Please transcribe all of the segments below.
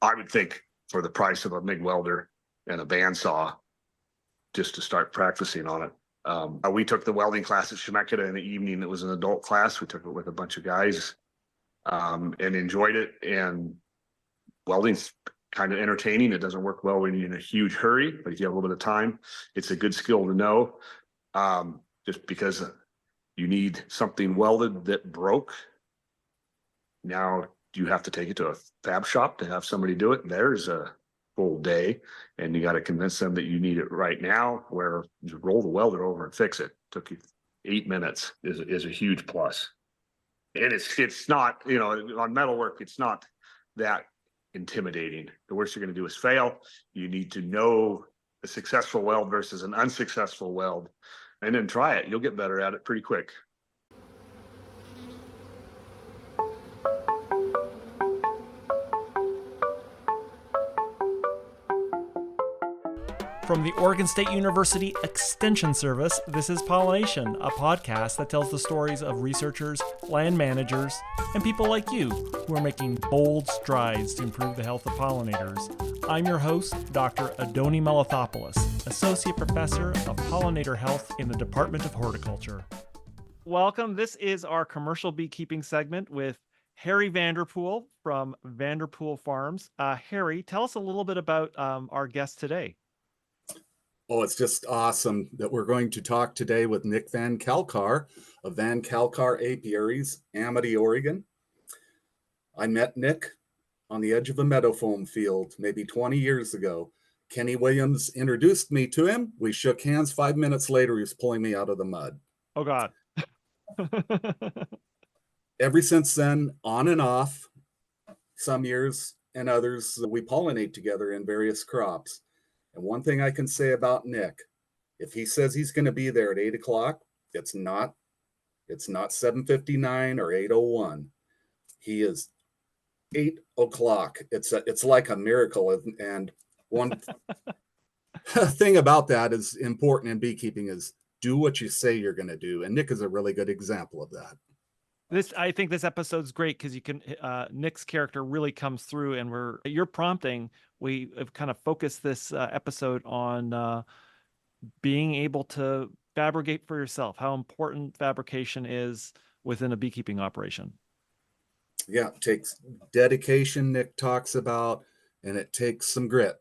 I would think for the price of a MIG welder and a bandsaw, just to start practicing on it. We took the welding class at Chemeketa in the evening. It was an adult class. We took it with a bunch of guys and enjoyed it. And welding's kind of entertaining. It doesn't work well when you're in a huge hurry, but if you have a little bit of time, it's a good skill to know. Just because you need something welded that broke. Now you have to take it to a fab shop to have somebody do it. There's a full day, and you got to convince them that you need it right now, where you roll the welder over and fix it. Took you 8 minutes is a huge plus. And it's not, on metalwork, it's not that intimidating. The worst you're going to do is fail. You need to know a successful weld versus an unsuccessful weld, and then try it. You'll get better at it pretty quick. From the Oregon State University Extension Service, this is PolliNation, a podcast that tells the stories of researchers, land managers, and people like you who are making bold strides to improve the health of pollinators. I'm your host, Dr. Adoni Melathopoulos, Associate Professor of Pollinator Health in the Department of Horticulture. Welcome. This is our commercial beekeeping segment with Harry Vanderpool from Vanderpool Farms. Harry, tell us a little bit about our guest today. Oh, it's just awesome that we're going to talk today with Nick VanCalcar of VanCalcar Apiaries, Amity, Oregon. I met Nick on the edge of a meadow foam field maybe 20 years ago. Kenny Williams introduced me to him. We shook hands. 5 minutes later, he was pulling me out of the mud. Oh, God. Ever since then, on and off, some years and others, we pollinate together in various crops. And one thing I can say about Nick, if he says he's going to be there at 8 o'clock, it's not 7:59 or 8:01. He is 8 o'clock. It's like a miracle. And one thing about that is important in beekeeping is do what you say you're going to do. And Nick is a really good example of that. I think this episode's great because you can Nick's character really comes through, and you're prompting. We have kind of focused this episode on being able to fabricate for yourself, how important fabrication is within a beekeeping operation. Yeah, it takes dedication, Nick talks about, and it takes some grit.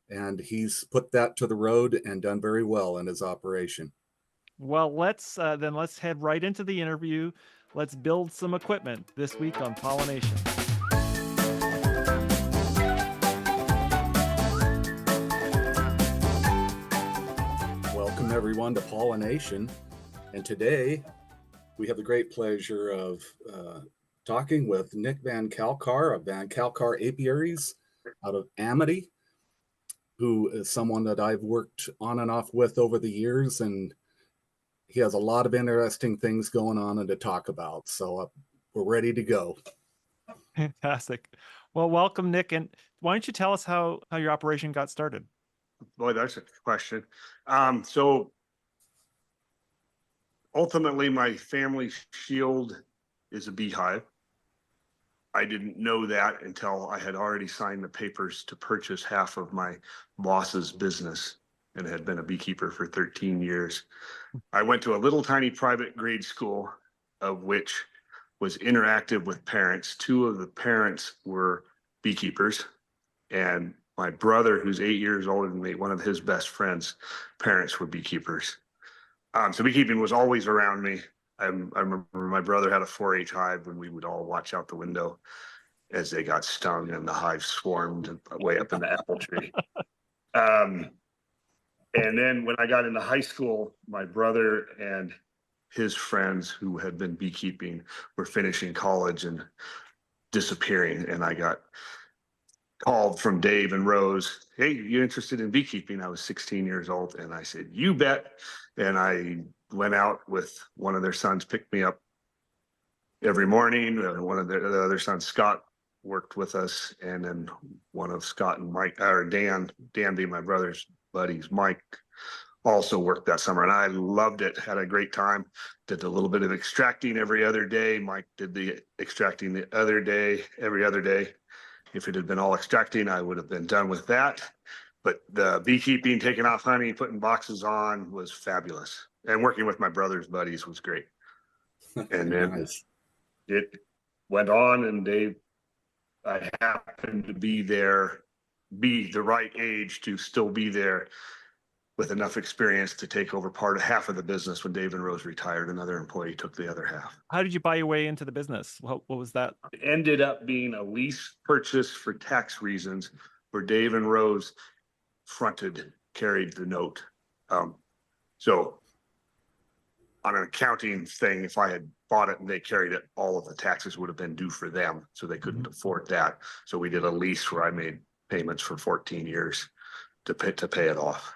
And he's put that to the road and done very well in his operation. Well, let's head right into the interview. Let's build some equipment this week on PolliNation. Welcome everyone to PolliNation. And today we have the great pleasure of talking with Nick VanCalcar of VanCalcar Apiaries out of Amity, who is someone that I've worked on and off with over the years, and he has a lot of interesting things going on and to talk about. So we're ready to go. Fantastic. Well, welcome, Nick. And why don't you tell us how your operation got started? Boy, that's a question. So ultimately, my family shield is a beehive. I didn't know that until I had already signed the papers to purchase half of my boss's business and had been a beekeeper for 13 years. I went to a little tiny private grade school, of which was interactive with parents. 2 of the parents were beekeepers, and my brother, who's 8 years older than me, one of his best friends' parents were beekeepers. So beekeeping was always around me. I remember my brother had a 4-H hive when we would all watch out the window as they got stung and the hive swarmed way up in the apple tree. And then when I got into high school, my brother and his friends who had been beekeeping were finishing college and disappearing. And I got called from Dave and Rose, "Hey, you interested in beekeeping?" I was 16 years old. And I said, "You bet." And I went out with one of their sons, picked me up every morning. One of the other sons, Scott, worked with us. And then one of Scott and Mike, or Dan being my brother's buddies, Mike, also worked that summer, and I loved it. Had a great time. Did a little bit of extracting every other day. Mike did the extracting every other day, If it had been all extracting, I would have been done with that. But the beekeeping, taking off honey, putting boxes on was fabulous. And working with my brother's buddies was great. And then Nice. it went on, and I happened to be there, be the right age to still be there with enough experience to take over half of the business. When Dave and Rose retired, another employee took the other half. How did you buy your way into the business? What was that? It ended up being a lease purchase for tax reasons, where Dave and Rose carried the note. So on an accounting thing, if I had bought it and they carried it, all of the taxes would have been due for them. So they couldn't afford that. So we did a lease where I made payments for 14 years to pay it off.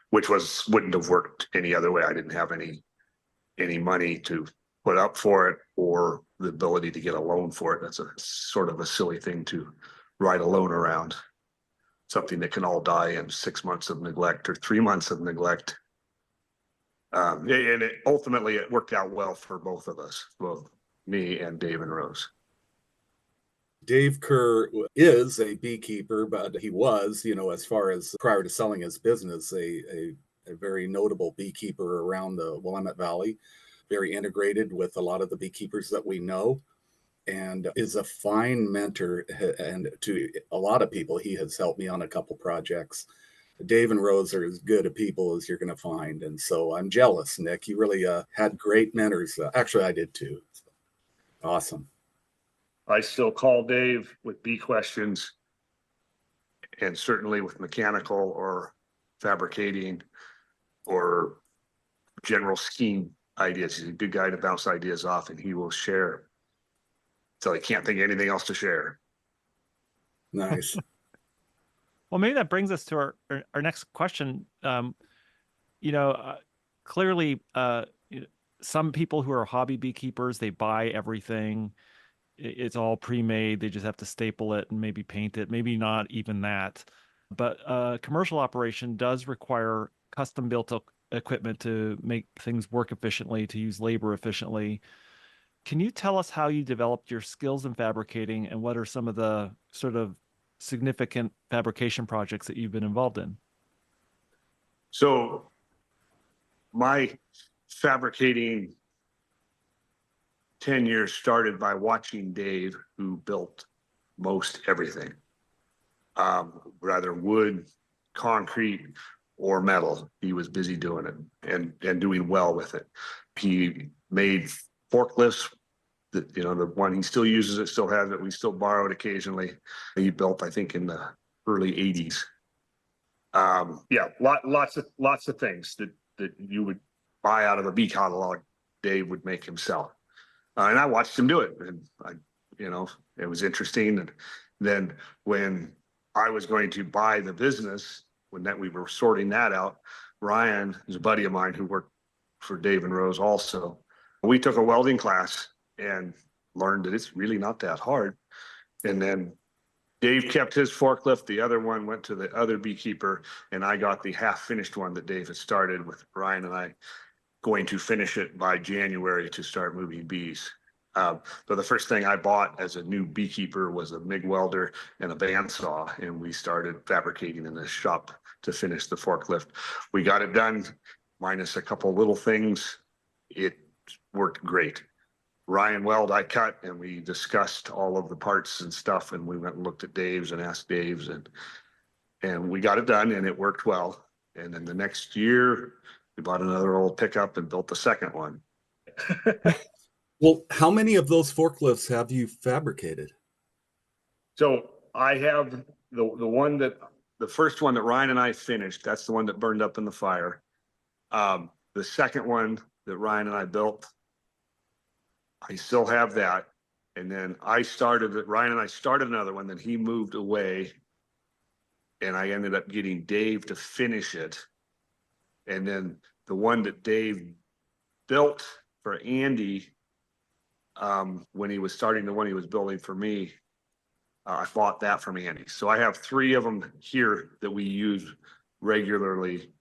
Which wouldn't have worked any other way. I didn't have any money to put up for it or the ability to get a loan for it. That's a sort of a silly thing to write a loan around. Something that can all die in 6 months of neglect or 3 months of neglect. And ultimately it worked out well for both of us, both me and Dave and Rose. Dave Kerr is a beekeeper, but he was, as far as prior to selling his business, a very notable beekeeper around the Willamette Valley, very integrated with a lot of the beekeepers that we know, and is a fine mentor. And to a lot of people, he has helped me on a couple projects. Dave and Rose are as good a people as you're going to find. And so I'm jealous, Nick. You really had great mentors. Actually, I did too. So, awesome. I still call Dave with bee questions, and certainly with mechanical or fabricating or general scheme ideas. He's a good guy to bounce ideas off, and he will share till I can't think of anything else to share. Nice. Well, maybe that brings us to our next question. Clearly, some people who are hobby beekeepers, they buy everything. It's all pre-made. They just have to staple it and maybe paint it, maybe not even that. But commercial operation does require custom built equipment to make things work efficiently, to use labor efficiently. Can you tell us how you developed your skills in fabricating, and what are some of the sort of significant fabrication projects that you've been involved in? So my fabricating 10 years started by watching Dave, who built most everything, rather wood, concrete, or metal. He was busy doing it and doing well with it. He made forklifts. The one he still uses, it still has it. We still borrow it occasionally. He built, I think, in the early 80s. Lots of things that you would buy out of a bee catalog, Dave would make himself. And I watched him do it, and it was interesting. And then when I was going to buy the business, we were sorting that out, Ryan is a buddy of mine who worked for Dave and Rose also. We took a welding class and learned that it's really not that hard. And then Dave kept his forklift. The other one went to the other beekeeper, and I got the half finished one that Dave had started, with Ryan and I going to finish it by January to start moving bees. So the first thing I bought as a new beekeeper was a MIG welder and a bandsaw, and we started fabricating in the shop to finish the forklift. We got it done, minus a couple little things. It worked great. Ryan weld, I cut, and we discussed all of the parts and stuff, and we went and looked at Dave's and asked Dave's, and we got it done, and it worked well. And then the next year, we bought another old pickup and built the second one. Well, how many of those forklifts have you fabricated? So I have the first one that Ryan and I finished. That's the one that burned up in the fire. The second one that Ryan and I built, I still have that. And then Ryan and I started another one, then he moved away, and I ended up getting Dave to finish it. And then the one that Dave built for Andy, when he was starting the one he was building for me, I bought that from Andy. So I have 3 of them here that we use regularly.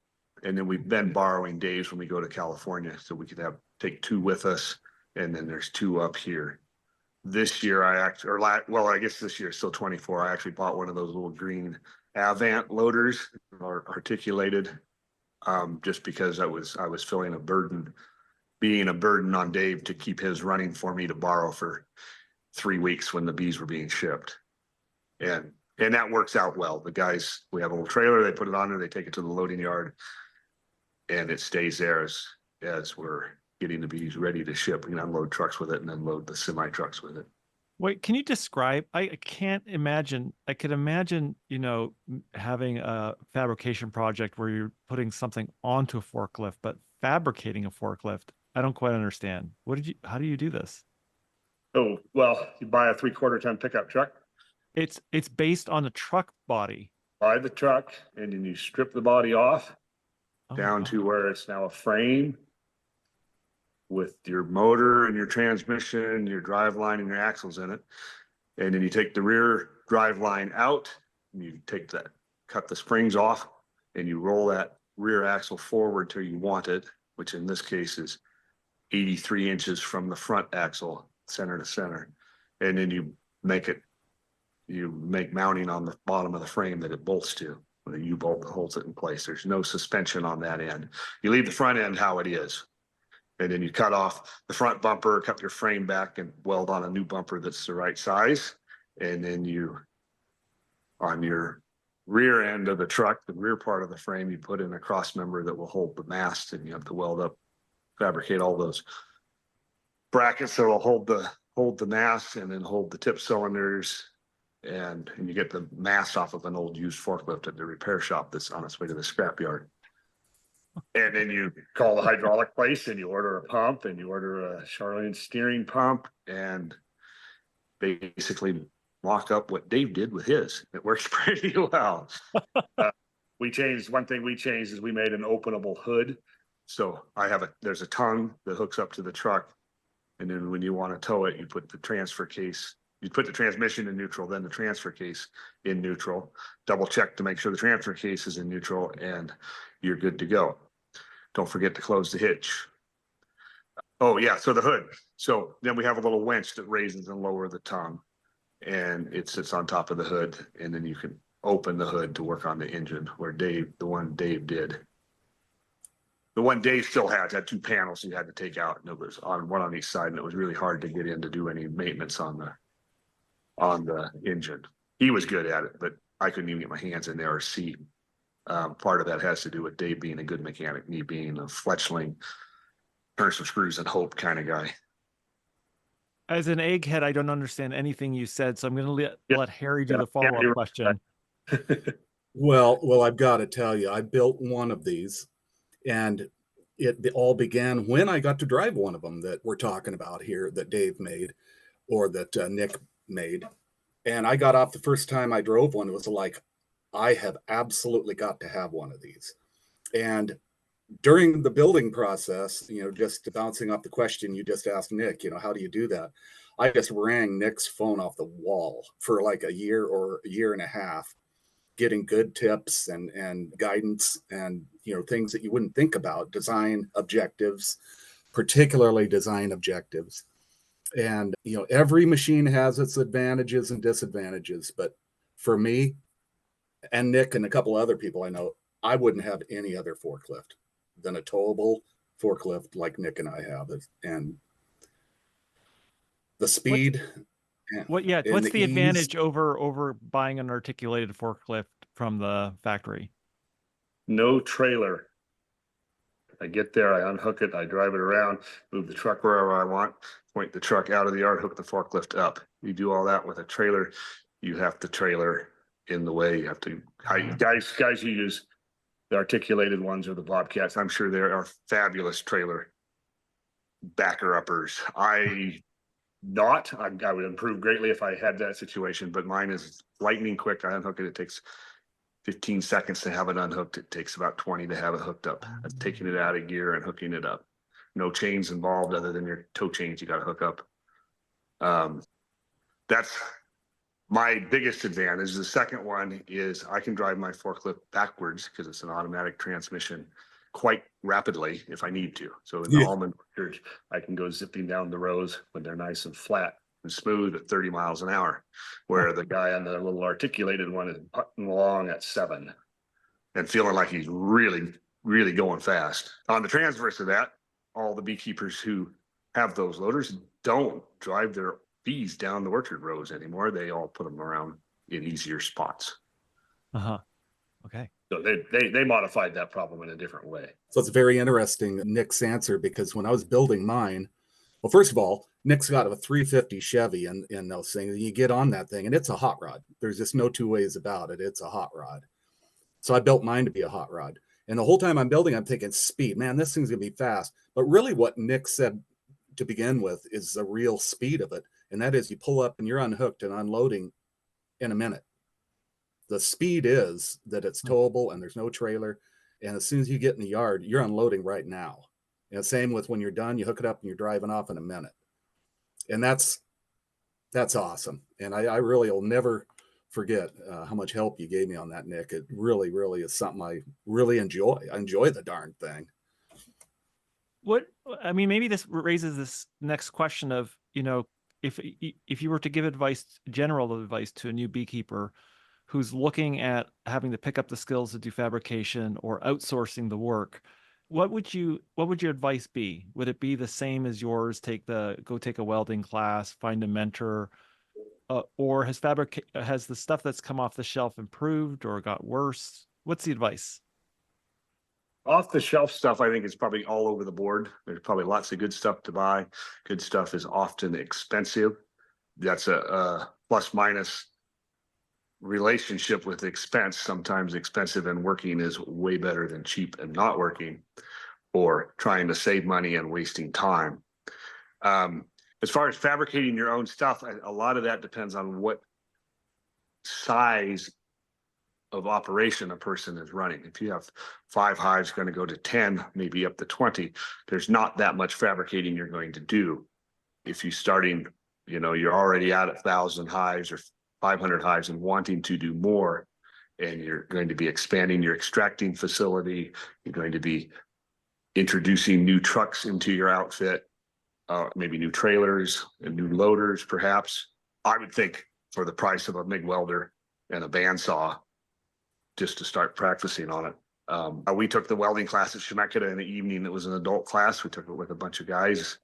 And then we've been borrowing Dave's when we go to California, so we could take 2 with us. And then there's 2 up here. This year I actually, well, I guess this year, still 24. I actually bought one of those little green Avant loaders or articulated, just because I was feeling being a burden on Dave to keep his running for me to borrow for 3 weeks when the bees were being shipped. And that works out well. The guys, we have a little trailer, they put it on there, they take it to the loading yard, and it stays there as we're getting the bees ready to ship. We can unload trucks with it and then load the semi trucks with it. Wait, can you describe? I can't imagine. I could imagine, having a fabrication project where you're putting something onto a forklift, but fabricating a forklift, I don't quite understand. How do you do this? Oh, well, you buy a 3/4 ton pickup truck, It's based on a truck body. buy the truck, and then you strip the body off Oh, down wow. to where it's now a frame with your motor and your transmission, your drive line and your axles in it. And then you take the rear drive line out and you cut the springs off, and you roll that rear axle forward till you want it, which in this case is 83 inches from the front axle, center to center. And then you make mounting on the bottom of the frame that it bolts to, with a U-bolt that holds it in place. There's no suspension on that end. You leave the front end how it is. And then you cut off the front bumper, cut your frame back, and weld on a new bumper that's the right size. And then on your rear end of the truck, the rear part of the frame, you put in a cross member that will hold the mast, and you have to weld up, fabricate all those brackets that will hold the mast and then hold the tip cylinders. And you get the mast off of an old used forklift at the repair shop that's on its way to the scrapyard. And then you call the hydraulic place and you order a pump and you order a Charlene steering pump and basically mock up what Dave did with his. It works pretty well. One thing we changed is we made an openable hood. So there's a tongue that hooks up to the truck. And then when you want to tow it, you put the transfer case, you put the transmission in neutral, then the transfer case in neutral, double check to make sure the transfer case is in neutral, and you're good to go. Don't forget to close the hitch. Oh yeah, so the hood. So then we have a little winch that raises and lowers the tongue, and it sits on top of the hood, and then you can open the hood to work on the engine, where the one Dave still had 2 panels you had to take out, and it was one on each side, and it was really hard to get in to do any maintenance on the engine. He was good at it, but I couldn't even get my hands in there or see. Part of that has to do with Dave being a good mechanic, me being a fletchling, turn some screws and hope kind of guy. As an egghead, I don't understand anything you said, so I'm going to let Harry do the follow-up question. Well, I've got to tell you, I built one of these, and it all began when I got to drive one of them that we're talking about here, that Dave made, or that Nick made. And I got off the first time I drove one, it was like, I have absolutely got to have one of these. And during the building process, just bouncing off the question you just asked Nick, how do you do that? I just rang Nick's phone off the wall for like a year or a year and a half, getting good tips and guidance and, things that you wouldn't think about, design objectives, particularly design objectives. And, every machine has its advantages and disadvantages. But for me and Nick and a couple other people I know, I wouldn't have any other forklift than a towable forklift like Nick and I have. And the speed. What's the advantage over buying an articulated forklift from the factory? No trailer. I get there, I unhook it, I drive it around, move the truck wherever I want, point the truck out of the yard, hook the forklift up. You do all that with a trailer, you have to trailer in the way. You have to, guys who use the articulated ones or the Bobcats, I'm sure there are fabulous trailer backer uppers. I would improve greatly if I had that situation, but mine is lightning quick. I unhook it, it takes 15 seconds to have it unhooked. It takes about 20 to have it hooked up. That's taking it out of gear and hooking it up. No chains involved other than your tow chains you got to hook up. That's my biggest advantage. The second one is I can drive my forklift backwards because it's an automatic transmission quite rapidly if I need to. So in the almond orchard, I can go zipping down the rows when they're nice and flat. smooth at 30 miles an hour, where the guy on the little articulated one is putting along at 7 and feeling like he's really, really going fast. On the transverse of that, all the beekeepers who have those loaders don't drive their bees down the orchard rows anymore. They all put them around in easier spots. Uh-huh. Okay. So they modified that problem in a different way. So it's very interesting, Nick's answer, because when I was building mine, well, first of all, Nick's got a 350 Chevy in those things. You get on that thing and it's a hot rod. There's just no two ways about it. It's a hot rod. So I built mine to be a hot rod. And the whole time I'm building, I'm thinking speed, man, this thing's gonna be fast. But really what Nick said to begin with is the real speed of it. And that is you pull up and you're unhooked and unloading in a minute. The speed is that it's towable and there's no trailer. And as soon as you get in the yard, you're unloading right now. And same with when you're done, you hook it up and you're driving off in a minute. And that's awesome. And I really will never forget how much help you gave me on that, Nick. It really, really is something I really enjoy. I enjoy the darn thing. Maybe this raises this next question of, if you were to give general advice to a new beekeeper who's looking at having to pick up the skills to do fabrication or outsourcing the work, what would your advice be? Would it be the same as yours? Go take a welding class, find a mentor, or has the stuff that's come off the shelf improved or got worse? What's the advice? Off the shelf stuff, I think is probably all over the board. There's probably lots of good stuff to buy. Good stuff is often expensive. That's a plus minus relationship with expense. Sometimes expensive and working is way better than cheap and not working, or trying to save money and wasting time. As far as fabricating your own stuff, a lot of that depends on what size of operation a person is running. If you have 5 hives going to go to 10, maybe up to 20, there's not that much fabricating you're going to do. If you're starting, you're already at 1,000 hives or 500 hives and wanting to do more, and you're going to be expanding your extracting facility, you're going to be introducing new trucks into your outfit, maybe new trailers and new loaders, perhaps. I would think for the price of a MIG welder and a bandsaw, just to start practicing on it. We took the welding class at Chemeketa in the evening. It was an adult class. We took it with a bunch of guys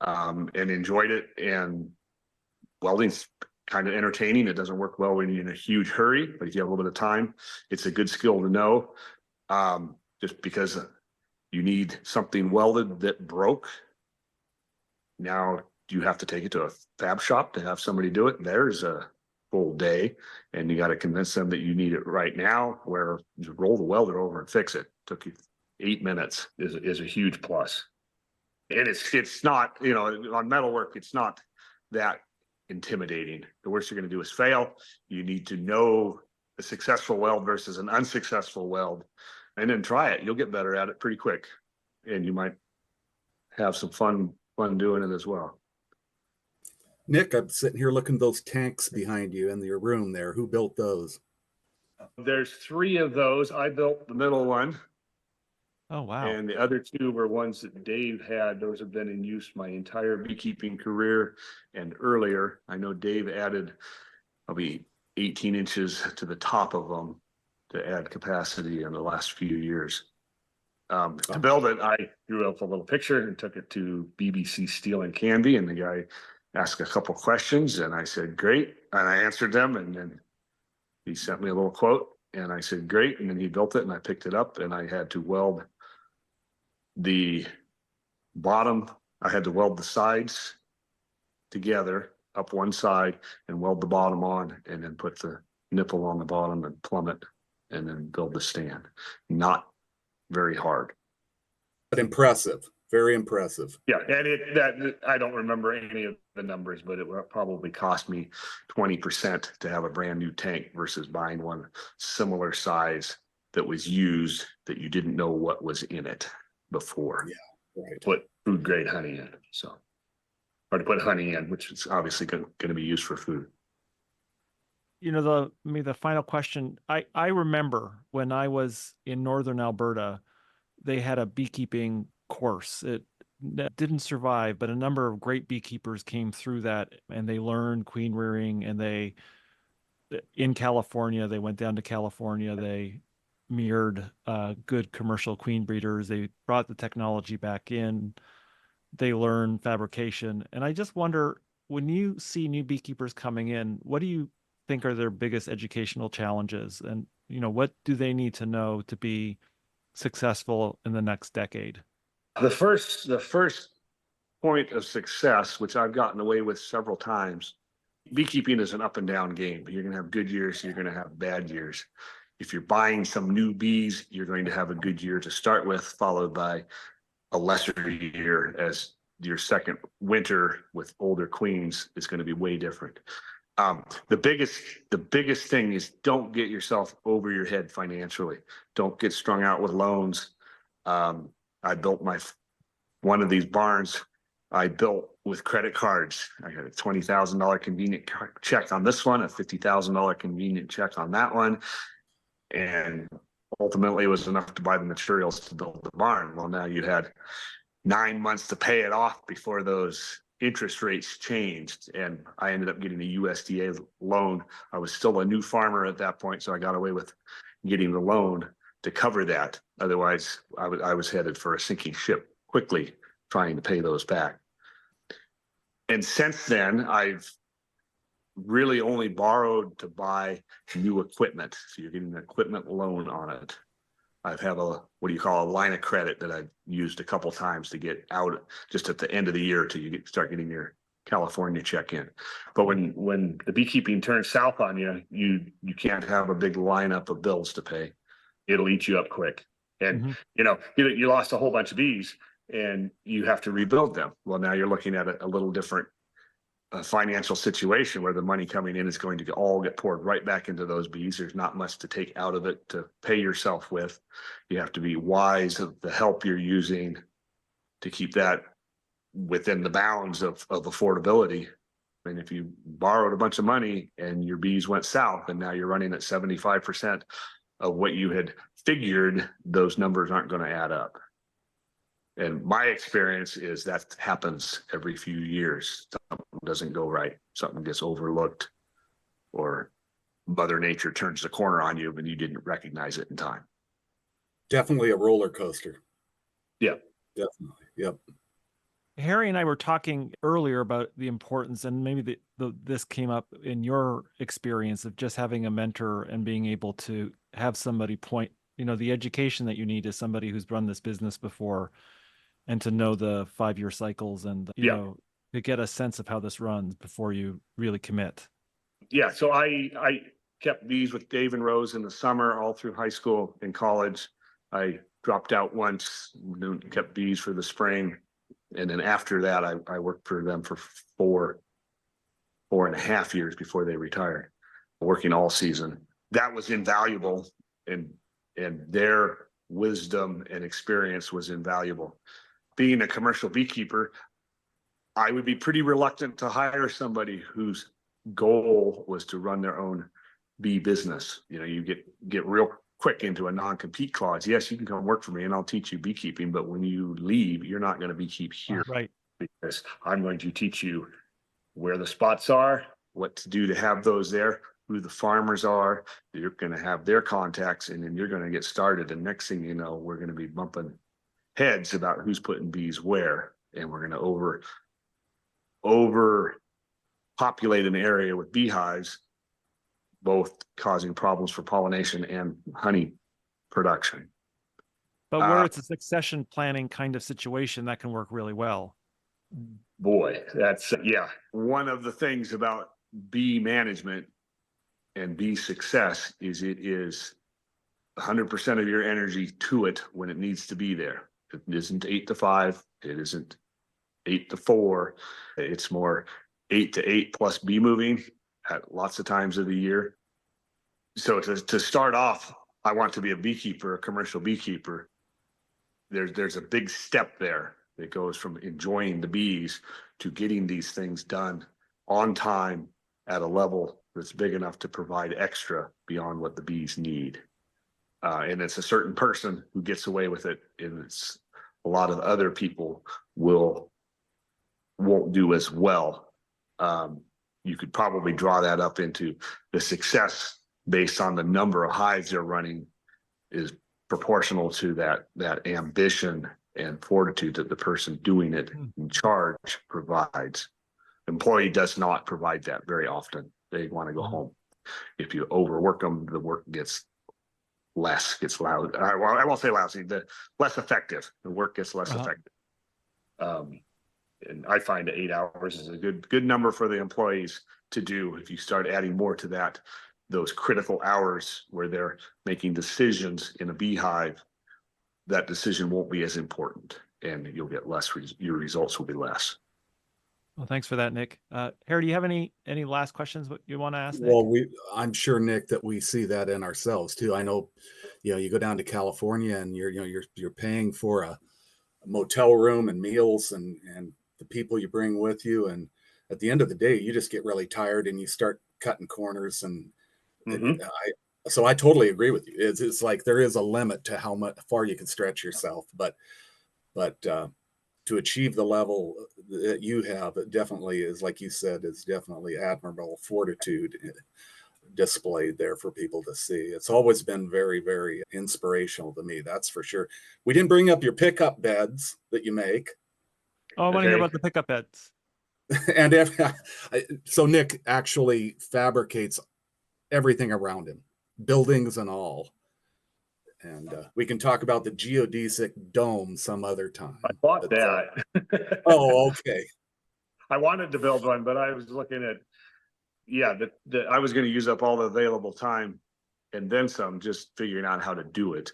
and enjoyed it. And welding's kind of entertaining. It doesn't work well when you're in a huge hurry, but if you have a little bit of time, it's a good skill to know. Just because you need something welded that broke, now you have to take it to a fab shop to have somebody do it. There's a full day, and you got to convince them that you need it right now, where you roll the welder over and fix it. Took you 8 minutes is a huge plus. And it's not, on metalwork, it's not that intimidating. The worst you're going to do is fail. You need to know a successful weld versus an unsuccessful weld, and then try it. You'll get better at it pretty quick, and you might have some fun doing it as well. Nick, I'm sitting here looking at those tanks behind you in your room there. Who built those? There's 3 of those. I built the middle one. Oh, wow. And the other 2 were ones that Dave had. Those have been in use my entire beekeeping career and earlier. I know Dave added probably 18 inches to the top of them to add capacity in the last few years. To build it, I drew up a little picture and took it to BBC Steel and Canby, and the guy asked a couple questions, and I said, great. And I answered them, and then he sent me a little quote, and I said, great. And then he built it, and I picked it up, and I had to weld the bottom. I had to weld the sides together up one side and weld the bottom on, and then put the nipple on the bottom and plumb it, and then build the stand. Not very hard. But impressive. Very impressive. Yeah, and that I don't remember any of the numbers, but it would probably cost me 20% to have a brand new tank versus buying one similar size that was used that you didn't know what was in it before. Yeah, right. Put food grade honey in, or to put honey in, which is obviously going to be used for food. The final question. I remember when I was in northern Alberta, they had a beekeeping course. that didn't survive, but a number of great beekeepers came through that and they learned queen rearing and in California, they went down to California, they mirrored good commercial queen breeders. They brought the technology back in. They learned fabrication. And I just wonder, when you see new beekeepers coming in, what do you think are their biggest educational challenges? And, what do they need to know to be successful in the next decade? The first point of success, which I've gotten away with several times, beekeeping is an up and down game. You're going to have good years, you're going to have bad years. If you're buying some new bees, you're going to have a good year to start with, followed by a lesser year, as your second winter with older queens is going to be way different. The biggest thing is, don't get yourself over your head financially. Don't get strung out with loans. I built one of these barns. I built with credit cards. I got a $20,000 convenient check on this one, a $50,000 convenient check on that one, and ultimately it was enough to buy the materials to build the barn. Well, now you had 9 months to pay it off before those interest rates changed, and I ended up getting a USDA loan. I was still a new farmer at that point, so I got away with getting the loan to cover that. Otherwise, I was headed for a sinking ship quickly, trying to pay those back. And since then, I've really only borrowed to buy new equipment. So you're getting an equipment loan on it. I have a a line of credit that I've used a couple times to get out just at the end of the year till you start getting your California check in. But when the beekeeping turns south on you, you can't have a big lineup of bills to pay. It'll eat you up quick. And you lost a whole bunch of bees and you have to rebuild them. Well, now you're looking at a little different financial situation where the money coming in is going to all get poured right back into those bees. There's not much to take out of it to pay yourself with. You have to be wise of the help you're using to keep that within the bounds of affordability. And if you borrowed a bunch of money and your bees went south and now you're running at 75% of what you had figured, those numbers aren't going to add up. And my experience is that happens every few years. Something doesn't go right. Something gets overlooked, or Mother Nature turns the corner on you and you didn't recognize it in time. Definitely a roller coaster. Yeah. Definitely. Yep. Harry and I were talking earlier about the importance, and maybe this came up in your experience of just having a mentor and being able to have somebody point, the education that you need is somebody who's run this business before, and to know the 5-year cycles and, to get a sense of how this runs before you really commit. Yeah. So I kept bees with Dave and Rose in the summer, all through high school and college. I dropped out once, kept bees for the spring. And then after that, I worked for them for 4.5 years before they retired, working all season. That was invaluable, and their wisdom and experience was invaluable. Being a commercial beekeeper, I would be pretty reluctant to hire somebody whose goal was to run their own bee business. You get real quick into a non-compete clause. Yes, you can come work for me and I'll teach you beekeeping, but when you leave, you're not going to beekeep here. Right. Because I'm going to teach you where the spots are, what to do to have those there, who the farmers are. You're going to have their contacts, and then you're going to get started. And next thing you know, we're going to be bumping heads about who's putting bees where, and we're going to overpopulate an area with beehives, both causing problems for pollination and honey production. But where it's a succession planning kind of situation, that can work really well. Boy, that's one of the things about bee management and bee success is it is 100% of your energy to it when it needs to be there. It isn't 8 to 5. It isn't 8 to 4. It's more 8 to 8 plus bee moving at lots of times of the year. So to start off, I want to be a beekeeper, a commercial beekeeper. There's a big step there that goes from enjoying the bees to getting these things done on time at a level that's big enough to provide extra beyond what the bees need. And it's a certain person who gets away with it, and it's a lot of other people won't do as well. You could probably draw that up into the success based on the number of hives they're running is proportional to that ambition and fortitude that the person doing it in charge provides. Employee does not provide that very often. They want to go home. If you overwork them, the work gets loud. I won't say lousy, the less effective. The work gets less effective. And I find 8 hours is a good number for the employees to do. If you start adding more to that, those critical hours where they're making decisions in a beehive, that decision won't be as important, and you'll get less. Your results will be less. Well, thanks for that, Nick. Harry, do you have any last questions you want to ask, Nick? Well, I'm sure, Nick, that we see that in ourselves too. I know, you go down to California and you're paying for a motel room and meals and the people you bring with you, and at the end of the day, you just get really tired and you start cutting corners. And so I totally agree with you. It's like there is a limit to how far you can stretch yourself, but to achieve the level that you have, it definitely is, like you said, is definitely admirable fortitude displayed there for people to see. It's always been very, very inspirational to me. That's for sure. We didn't bring up your pickup beds that you make. Oh, I want to hear about the pickup beds. And so Nick actually fabricates everything around him, buildings and all. And we can talk about the geodesic dome some other time. I bought that. Oh, okay. I wanted to build one, but I was looking at, I was going to use up all the available time and then some, just figuring out how to do it.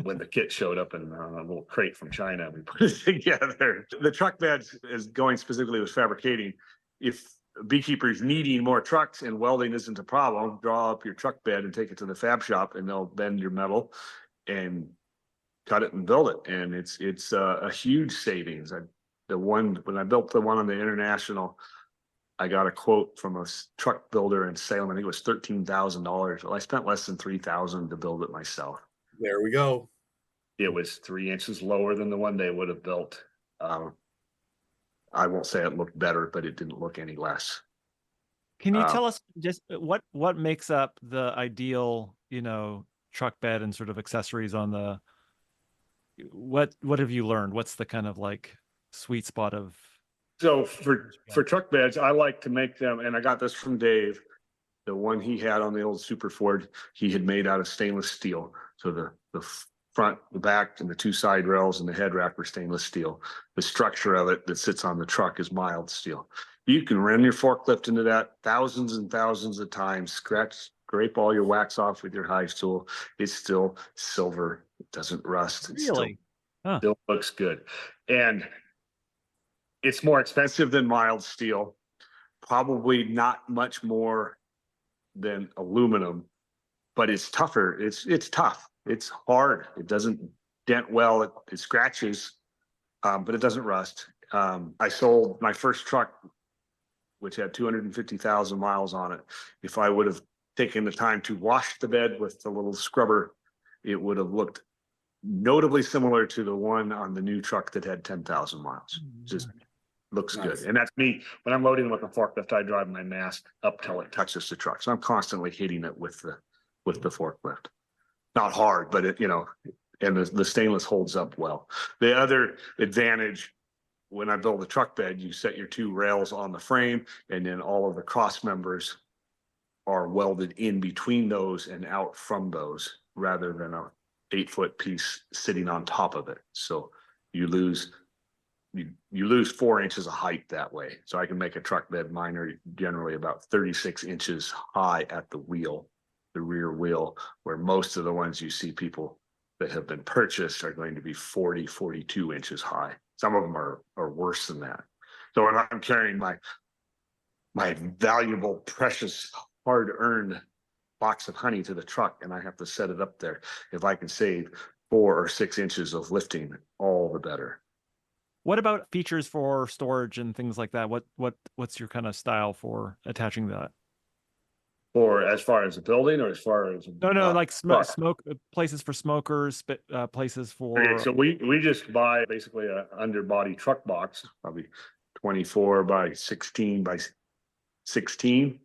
When the kit showed up in a little crate from China, we put it together. The truck beds is going specifically with fabricating. If beekeepers needing more trucks and welding isn't a problem, draw up your truck bed and take it to the fab shop, and they'll bend your metal and cut it and build it. And it's a huge savings. When I built the one on the International, I got a quote from a truck builder in Salem. I think it was $13,000. Well, I spent less than $3,000 to build it myself. There we go. It was 3 inches lower than the one they would have built. I won't say it looked better, but it didn't look any less. Can you tell us just what makes up the ideal, truck bed and sort of accessories on the, what have you learned? What's the kind of like sweet spot of? So for truck beds, I like to make them, and I got this from Dave. The one he had on the old Super Ford, he had made out of stainless steel. So the front, the back, and the two side rails and the head rack were stainless steel. The structure of it that sits on the truck is mild steel. You can run your forklift into that thousands and thousands of times, scrape all your wax off with your hive tool. It's still silver. It doesn't rust. It Really? still looks good. And it's more expensive than mild steel. Probably not much more than aluminum, but it's tougher. It's tough. It's hard. It doesn't dent well. It scratches, but it doesn't rust. I sold my first truck, which had 250,000 miles on it. If I would have taken the time to wash the bed with the little scrubber, it would have looked notably similar to the one on the new truck that had 10,000 miles. Just looks good. And that's me. When I'm loading with the forklift, I drive my mast up till it touches the truck. So I'm constantly hitting it with the forklift. Not hard, but and the stainless holds up well. The other advantage, when I build a truck bed, you set your two rails on the frame, and then all of the cross members are welded in between those and out from those, rather than a 8-foot piece sitting on top of it. So you lose 4 inches of height that way. So I can make a truck bed. Mine are generally about 36 inches high at the wheel, the rear wheel, where most of the ones you see people that have been purchased are going to be 40, 42 inches high. Some of them are worse than that. So when I'm carrying my valuable, precious, hard-earned box of honey to the truck and I have to set it up there, if I can save 4 or 6 inches of lifting, all the better. What about features for storage and things like that? What's your kind of style for attaching that? Or as far as the building, or as far as No, like truck? smoke places for smokers, places for. Okay, so we just buy basically a underbody truck box, probably 24 by 16 by 16.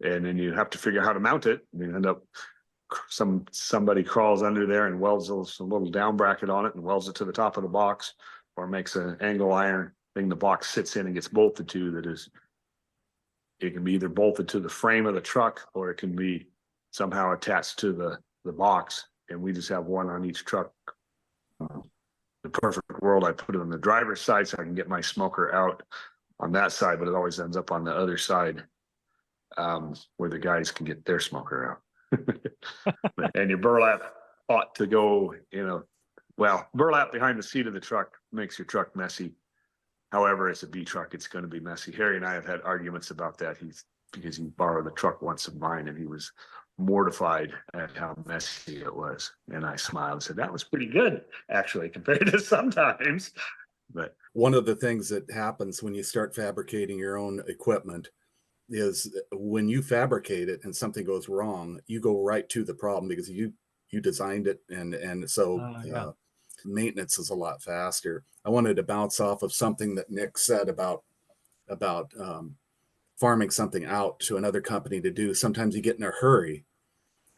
And then you have to figure out how to mount it. And you end up somebody crawls under there and welds a little down bracket on it and welds it to the top of the box, or makes an angle iron thing the box sits in and gets bolted to. That is, it can be either bolted to the frame of the truck, or it can be somehow attached to the box. And we just have one on each truck. The perfect world, I put it on the driver's side so I can get my smoker out on that side, but it always ends up on the other side, where the guys can get their smoker out. And your burlap ought to go, well, burlap behind the seat of the truck makes your truck messy. However, it's a B truck, it's going to be messy. Harry and I have had arguments about that. Because he borrowed the truck once of mine, and he was mortified at how messy it was. And I smiled and said, that was pretty good, actually, compared to sometimes. But one of the things that happens when you start fabricating your own equipment is when you fabricate it and something goes wrong, you go right to the problem because you designed it, and so maintenance is a lot faster. I wanted to bounce off of something that Nick said about farming something out to another company to do. Sometimes you get in a hurry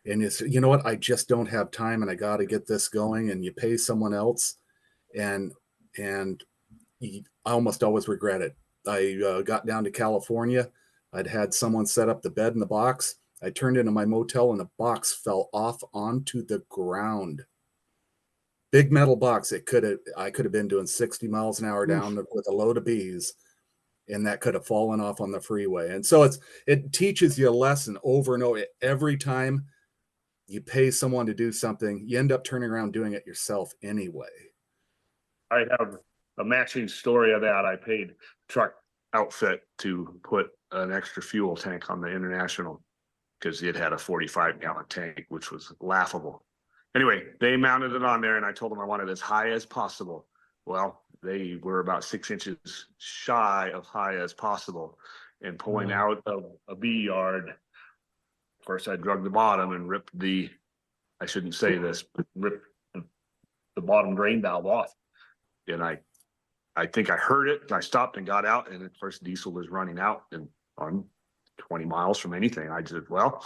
and you say, you know what, I just don't have time and I got to get this going, and you pay someone else, and I almost always regret it. I got down to California. I'd had someone set up the bed in the box. I turned into my motel and the box fell off onto the ground. Big metal box. I could have been doing 60 miles an hour down with a load of bees, and that could have fallen off on the freeway. And so it teaches you a lesson over and over. Every time you pay someone to do something, you end up turning around doing it yourself anyway. I have a matching story of that. I paid truck outfit to put an extra fuel tank on the International because it had a 45-gallon tank, which was laughable. Anyway, they mounted it on there, and I told them I wanted it as high as possible. Well, they were about 6 inches shy of high as possible, and pulling out of a bee yard. Of course, I drug the bottom and ripped I shouldn't say this, but ripped the bottom drain valve off. And I think I heard it. I stopped and got out, and of course diesel was running out, and I'm 20 miles from anything. I said, well,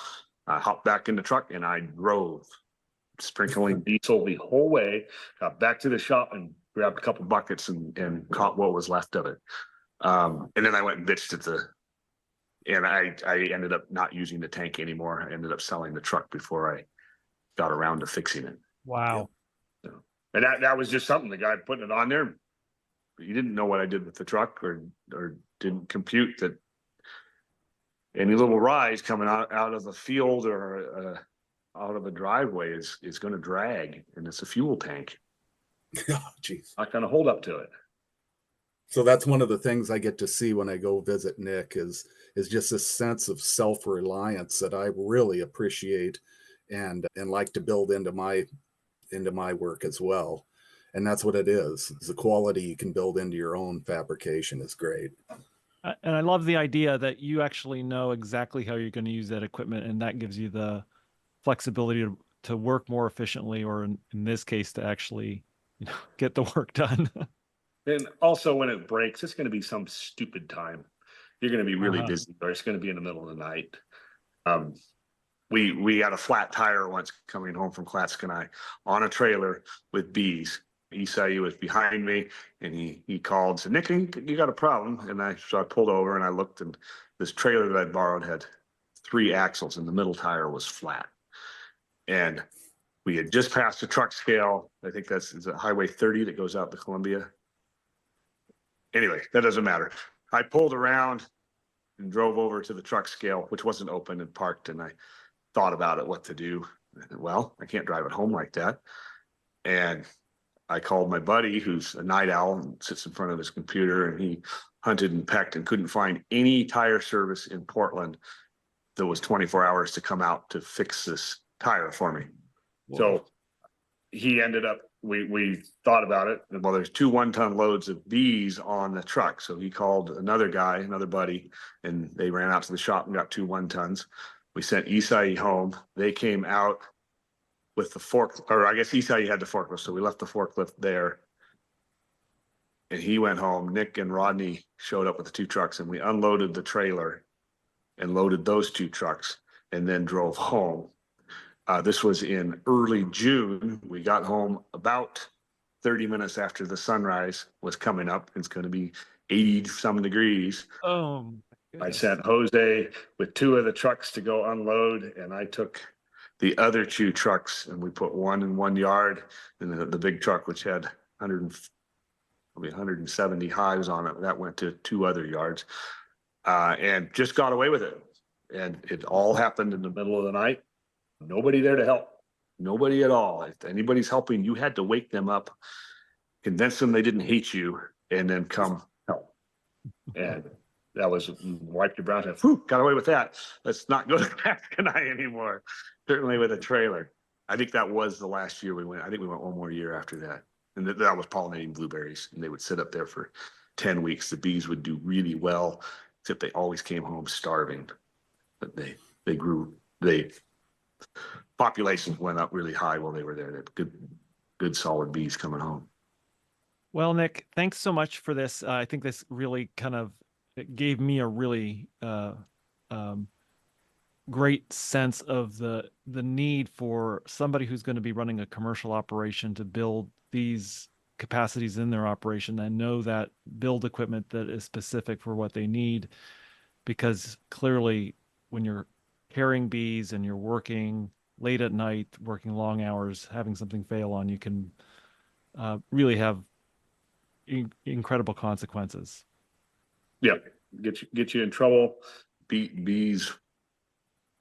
I hopped back in the truck and I drove, sprinkling diesel the whole way, got back to the shop and grabbed a couple buckets and caught what was left of it. And then I went and bitched at and I ended up not using the tank anymore. I ended up selling the truck before I got around to fixing it. Wow. So, and that was just something, the guy putting it on there, he didn't know what I did with the truck, or didn't compute that any little rise coming out of the field or out of a driveway is going to drag, and it's a fuel tank. Oh, geez. Not going to hold up to it. So that's one of the things I get to see when I go visit Nick is just this sense of self-reliance that I really appreciate and like to build into my work as well. And that's what it is. The quality you can build into your own fabrication is great. And I love the idea that you actually know exactly how you're going to use that equipment, and that gives you the flexibility to work more efficiently, or in this case, to actually get the work done. And also, when it breaks, it's going to be some stupid time. You're going to be really busy, or it's going to be in the middle of the night. We had a flat tire once coming home from Klatskanai on a trailer with bees. Isai was behind me, and he called and said, Nick, you got a problem? And so I pulled over and I looked, and this trailer that I borrowed had 3 axles, and the middle tire was flat. And we had just passed the truck scale. I think is it Highway 30 that goes out to Columbia. Anyway, that doesn't matter. I pulled around and drove over to the truck scale, which wasn't open, and parked, and I thought about it, what to do. Well, I can't drive it home like that. And I called my buddy, who's a night owl and sits in front of his computer, and he hunted and pecked and couldn't find any tire service in Portland that was 24 hours to come out to fix this tire for me. Whoa. So he ended up we thought about it. Well, there's 2 1-ton loads of bees on the truck. So he called another guy, another buddy, and they ran out to the shop and got 2 1-tons. We sent Isai home. They came out with the fork, or I guess Isai had the forklift. So we left the forklift there. And he went home. Nick and Rodney showed up with the 2 trucks, and we unloaded the trailer and loaded those 2 trucks and then drove home. This was in early June. We got home about 30 minutes after the sunrise was coming up. It's going to be 80 some degrees. Oh, I sent Jose with 2 of the trucks to go unload, and I took the other 2 trucks, and we put one in one yard, and the big truck, which had 170 hives on it, that went to 2 other yards, and just got away with it. And it all happened in the middle of the night. Nobody there to help. Nobody at all. If anybody's helping, you had to wake them up, convince them they didn't hate you, and then come help. And that was wiped your brow. Whew, got away with that. Let's not go to Pascanai anymore. Certainly with a trailer. I think that was the last year we went. I think we went one more year after that. And that was pollinating blueberries. And they would sit up there for 10 weeks. The bees would do really well, except they always came home starving. But they grew, populations went up really high while they were there. They had good solid bees coming home. Well, Nick, thanks so much for this. I think this really kind of gave me a really great sense of the need for somebody who's going to be running a commercial operation to build these capacities in their operation and know that build equipment that is specific for what they need. Because clearly, when you're carrying bees and you're working late at night, working long hours, having something fail on you can really have incredible consequences. Yeah, get you in trouble. Bees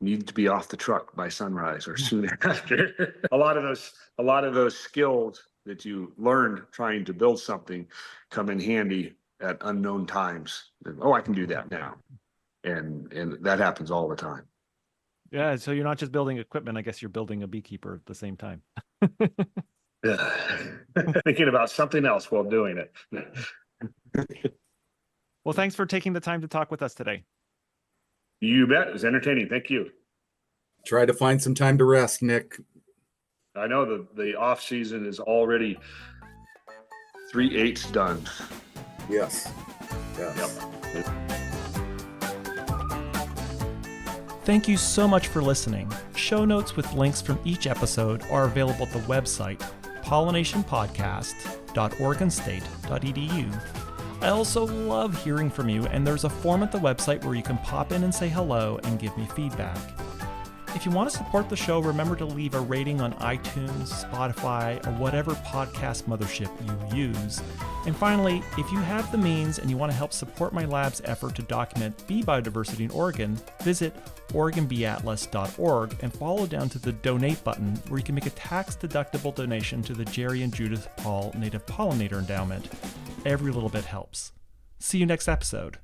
need to be off the truck by sunrise or soon after. A lot of those skills that you learned trying to build something come in handy at unknown times. Oh, I can do that now. And that happens all the time. Yeah, so you're not just building equipment, I guess you're building a beekeeper at the same time. Thinking about something else while doing it. Well, thanks for taking the time to talk with us today. You bet. It was entertaining. Thank you. Try to find some time to rest, Nick. I know the off season is already 3/8 done. Yes. Yep. Thank you so much for listening. Show notes with links from each episode are available at the website pollinationpodcast.oregonstate.edu. I also love hearing from you, and there's a form at the website where you can pop in and say hello and give me feedback. If you want to support the show, remember to leave a rating on iTunes, Spotify, or whatever podcast mothership you use. And finally, if you have the means and you want to help support my lab's effort to document bee biodiversity in Oregon, visit OregonBeeAtlas.org and follow down to the donate button where you can make a tax-deductible donation to the Jerry and Judith Paul Native Pollinator Endowment. Every little bit helps. See you next episode.